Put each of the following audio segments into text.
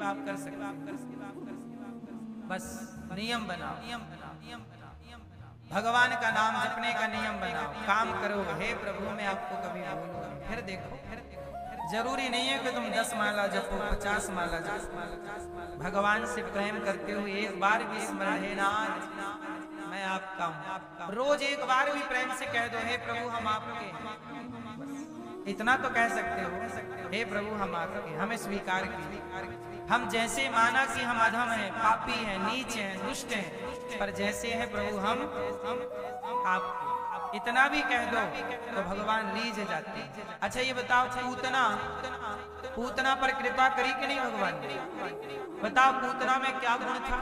सेवा आप कर सकते, बस नियम बनाओ, भगवान का नाम जपने का नियम बनाओ, काम करो। हे प्रभु मैं आपको कभी भूलूंगा, फिर देखो जरूरी नहीं है कि तुम 10 माला जपो, 50 माला जपो। भगवान से प्रेम करते हुए एक बार भी स्मरण, हे नाथ मैं आपका हूं। रोज एक बार भी प्रेम से कह दो, हे प्रभु हम आपके हैं। इतना तो कह सकते हो, हे प्रभु हम आपके, हमें स्वीकार कीजिए। हम जैसे माना कि हम अधम हैं, पापी हैं, नीच हैं, दुष्ट हैं, पर जैसे हैं प्रभु हम आपके। इतना भी कह दो तो भगवान लीज जाते हैं। अच्छा ये बताओ, पूतना पर कृपा करी कि नहीं भगवान ने? बताओ पूतना में क्या गुण था,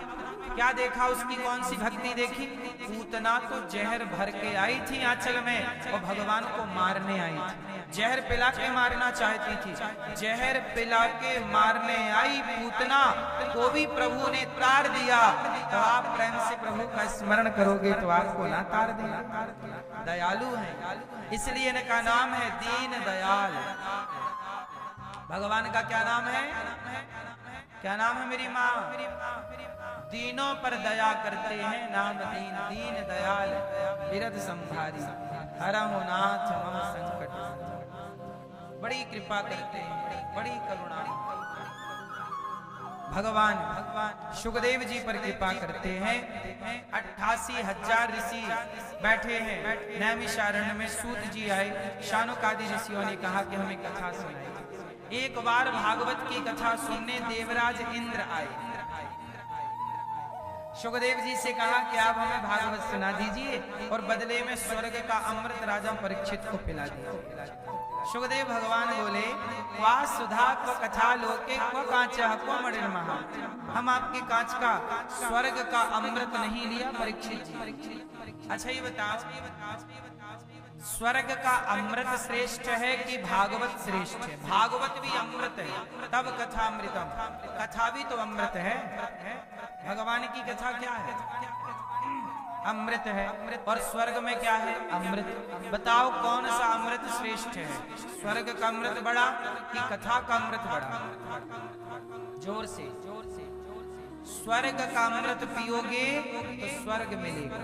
क्या देखा, उसकी कौन सी भक्ति देखी? पूतना तो जहर भर के आई थी आंचल में और भगवान को मारने आई थी। जहर पिला के मारना चाहती थी, जहर पिला के मारने आई पूतना को भी प्रभु ने तार दिया। तो आप प्रेम से प्रभु का स्मरण करोगे तो आपको ना तार देना। दयालु है, इसलिए इनका नाम है दीन दयाल। भगवान का क्या नाम है? क्या नाम है मेरी माँ? दीनों पर दया करते हैं, नाम दीन, दीन दयाल बिरध संभारी, हरहु नाथ मम संकट। बड़ी कृपा करते हैं, बड़ी करुणा। भगवान सुखदेव जी पर कृपा करते हैं। 88,000 ऋषि बैठे हैं नैमिषारण्य में। सूत जी आए, शानुकादि ऋषियों ने कहा कि हमें कथा सुनाई। एक बार भागवत की कथा सुनने देवराज इंद्र आए। सुखदेव जी से कहा कि आप हमें भागवत सुना दीजिए और बदले में स्वर्ग का अमृत राजा परीक्षित को पिला दीजिए। सुखदेव भगवान बोले, वा सुधा को कथा लोके को कांचा को मणिर महा। हम आपके कांच का स्वर्ग का अमृत नहीं लिया परीक्षित जी। अच्छा ये बताओ, स्वर्ग का अमृत श्रेष्ठ है कि भागवत श्रेष्ठ है? भागवत भी अमृत है, तब कथा अमृतम, कथा भी तो अमृत है। भगवान की कथा क्या है? अमृत है। और स्वर्ग में क्या है? अमृत। बताओ कौन सा अमृत श्रेष्ठ है? स्वर्ग का अमृत बड़ा कि कथा का अमृत बड़ा? जोर से। स्वर्ग का अमृत पियोगे तो स्वर्ग मिलेगा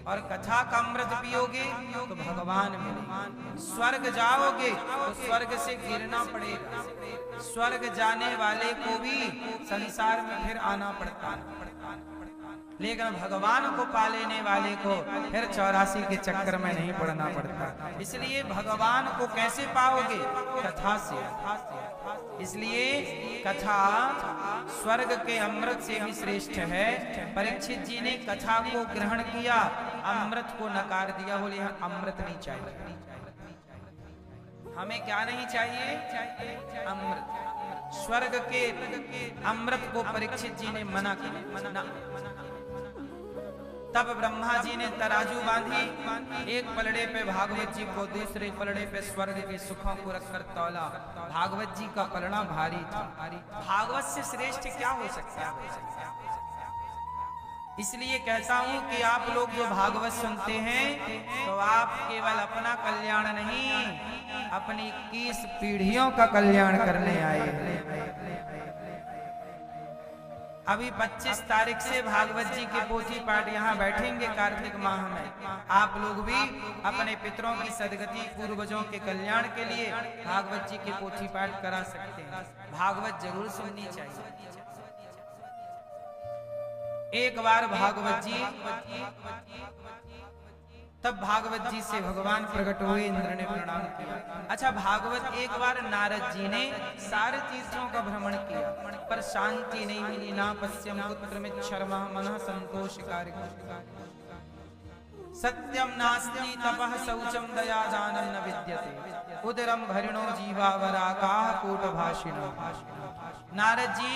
और कथा का अमृत पियोगे तो भगवान मिलेगा। स्वर्ग जाओगे तो स्वर्ग से गिरना पड़ेगा। स्वर्ग जाने वाले को भी संसार में फिर आना पड़ता है, लेकिन भगवान को पा लेने वाले को फिर 84 के चक्कर में नहीं पड़ना पड़ता। इसलिए भगवान को कैसे पाओगे? कथा से। इसलिए कथा स्वर्ग के अमृत से भी श्रेष्ठ है। परीक्षित जी ने कथा को ग्रहण किया, अमृत को नकार दिया। बोले हम अमृत नहीं चाहिए, हमें क्या नहीं चाहिए? अमृत। स्वर्ग के अमृत को परीक्षित जी ने मना किया। तब ब्रह्मा जी ने तराजू बांधी, एक पलड़े पे भागवत जी को, दूसरे पलड़े पे स्वर्ग के सुखों को रखकर तौला। भागवत जी का पलड़ा भारी था। भागवत से श्रेष्ठ क्या हो सकता है? इसलिए कहता हूं कि आप लोग जो भागवत सुनते हैं तो आप केवल अपना कल्याण नहीं, अपनी 21 पीढ़ियों का कल्याण करने आए हैं। अभी 25 तारीख से भागवत जी के पोथी पाठ यहाँ बैठेंगे कार्तिक माह में। आप लोग भी अपने पितरों की सदगति, पूर्वजों के कल्याण के लिए भागवत जी के पोथी पाठ करा सकते हैं। भागवत जरूर सुननी चाहिए। एक बार भागवत जी, तब भागवत जी से भगवान प्रकट हुए, इंद्र ने प्रणाम किया। अच्छा भागवत, एक बार नारद जी ने सारे तीर्थों का भ्रमण किया पर शांति नहीं मिली। ना पश्यम पुत्र में शर्मा मन संतोषकारी, सत्यम नास्ति तपः शौचम दया दानं न विद्यते, उदरम भरिणो जीवावराकाः कूटभाषिणो। नारद जी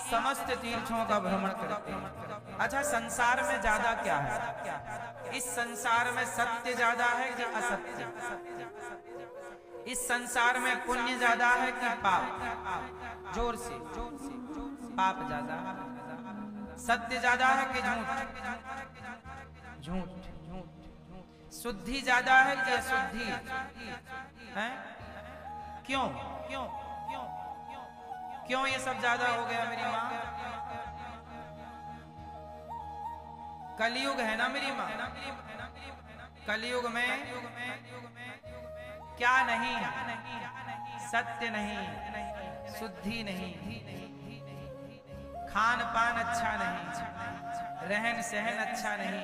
समस्त तीर्थों का भ्रमण करते हैं। अच्छा संसार में ज्यादा क्या है? इस संसार में सत्य ज्यादा है कि असत्य? इस संसार में पुण्य ज्यादा है कि पाप? जोर से। पाप ज्यादा है। सत्य ज्यादा है कि झूठ? झूठ। शुद्धि ज्यादा है कि अशुद्धि है? क्यों? क्यों ये सब ज्यादा हो गया मेरी माँ? कलयुग है ना मेरी माँ। कलयुग में क्या नहीं, सत्य नहीं, शुद्धि नहीं, खान पान अच्छा नहीं, रहन सहन अच्छा नहीं।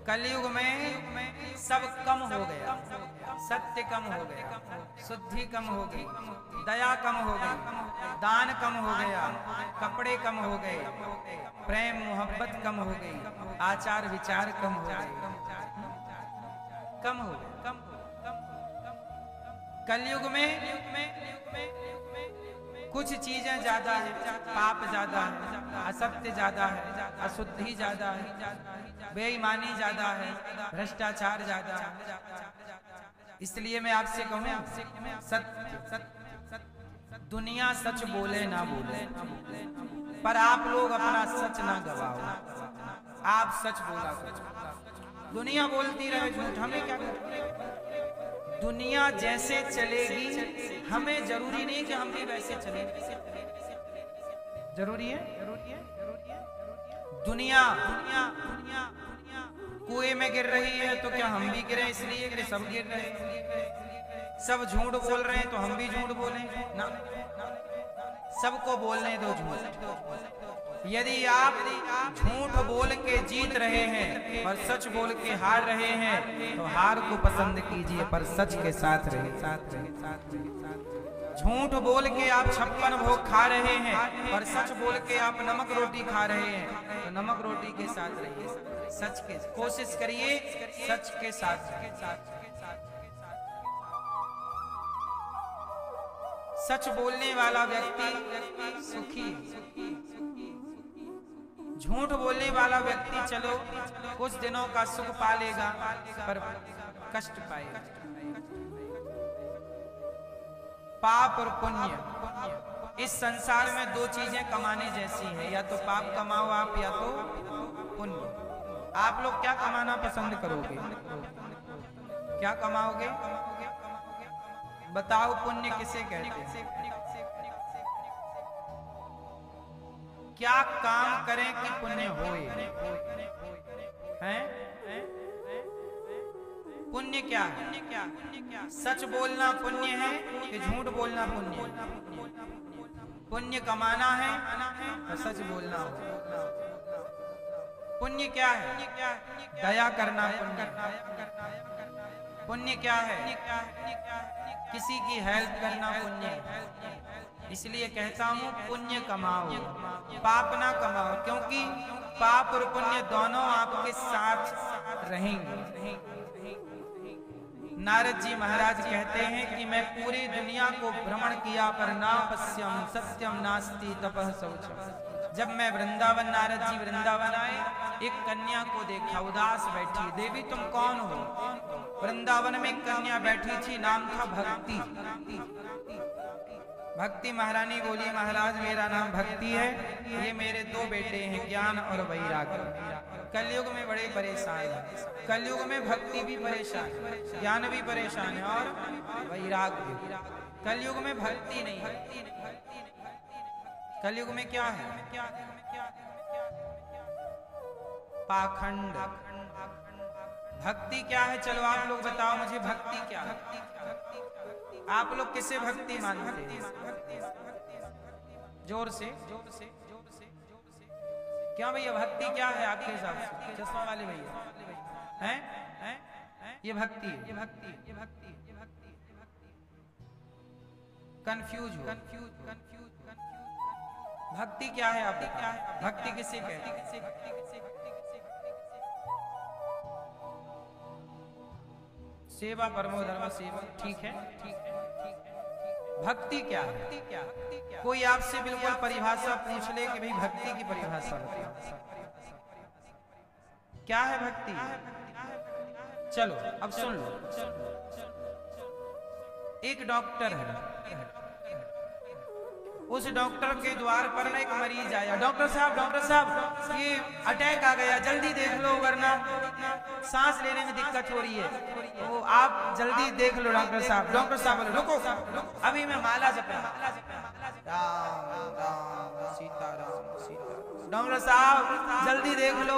कलयुग में सब कम हो गया, सत्य कम हो गया, शुद्धि कम हो गई, दया कम हो गई, दान कम हो गया, कपड़े कम हो गए, प्रेम मोहब्बत कम हो गई, आचार विचार कम हो गए, कम हो गए, कम। कलयुग में कुछ चीजें ज्यादा है, पाप ज्यादा है, असत्य ज्यादा है, अशुद्धि ज्यादा है, बेईमानी ज्यादा है, भ्रष्टाचार ज्यादा है। इसलिए मैं आपसे कहूं, सत्य, दुनिया सच बोले ना बोले, पर आप लोग अपना सच ना गवाओ। आप सच बोला करो। दुनिया बोलती रहे झूठ, हमें क्या करना? दुनिया जैसे चलेगी, हमें जरूरी नहीं कि हम भी वैसे चलें। जरूरी है? दुनिया कुएं में गिर रही है तो क्या हम भी गिरे इसलिए कि सब गिर रहे हैं? सब झूठ बोल रहे हैं तो हम भी झूठ बोलें ना? सबको बोलने दो झूठ। यदि आप झूठ बोल के जीत रहे हैं और सच बोल के हार रहे हैं तो हार को पसंद कीजिए, पर सच के साथ रहे। झूठ बोल के आप 56 भोग खा रहे हैं और सच बोल के आप नमक रोटी खा रहे हैं तो नमक रोटी के साथ रहिए। सच के कोशिश करिए, सच के साथ। सच बोलने वाला व्यक्ति सुखी, झूठ बोलने वाला व्यक्ति चलो कुछ दिनों का सुख पा लेगा पर कष्ट पाएगा। पाप और पुण्य, इस संसार में दो चीजें कमाने जैसी है, या तो पाप कमाओ आप या तो पुण्य। आप लोग क्या कमाना पसंद करोगे? क्या कमाओगे? बताओ, पुण्य किसे कहते हैं? क्या काम करें कि पुण्य होए? हैं? पुण्य क्या है? सच बोलना पुण्य है कि झूठ बोलना पुण्य है? पुण्य कमाना है तो सच बोलना हो। पुण्य क्या है? दया करना पुण्य। पुण्य क्या है? किसी की हेल्प करना पुण्य। इसलिए कहता हूं पुण्य कमाओ, पाप ना कमाओ, क्योंकि पाप और पुण्य दोनों आपके साथ रहेंगे। नारद जी महाराज कहते हैं कि मैं पूरी दुनिया को भ्रमण किया पर ना पश्यम सत्यम नास्ति तपः शौचम। जब मैं वृंदावन, नारद जी वृंदावन आए, एक कन्या को देखा, उदास बैठी। देवी तुम कौन हो? वृंदावन में एक कन्या बैठी थी, नाम था भक्ति। भक्ति महारानी बोली, महाराज मेरा नाम भक्ति है, ये मेरे दो बेटे हैं, ज्ञान और वैराग्य। कलयुग में बड़े परेशान है। कलयुग में भक्ति भी परेशान है, ज्ञान भी परेशान है और वैराग्य भी। कलयुग में भक्ति नहीं है। कलयुग में क्या है? पाखंड। भक्ति क्या है? चलो आप लोग बताओ मुझे, भक्ति क्या है? आप लोग किसे भक्ति मानते हैं? जोर से। क्या भैया भक्ति क्या है आपके हिसाब से? चश्मा वाले भैया हैं? ये भक्ति है। कंफ्यूज हो। भक्ति क्या है? आप बताओ, भक्ति किसे कहते हैं? सेवा परमो धर्म सेवा, ठीक है। भक्ति क्या है? कोई आपसे बिल्कुल परिभाषा पूछ ले कि भाई भक्ति की परिभाषा बताओ, क्या है भक्ति? चलो अब सुन लो। एक डॉक्टर है, उस डॉक्टर के द्वार पर ना एक मरीज आया। डॉक्टर साहब ये अटैक आ गया, जल्दी देख लो वरना सांस लेने में दिक्कत हो रही है, तो आप जल्दी देख लो डॉक्टर साहब। डॉक्टर साहब बोले रुको अभी मैं माला जप राम राम सीता राम सीता। डॉक्टर साहब जल्दी देख लो।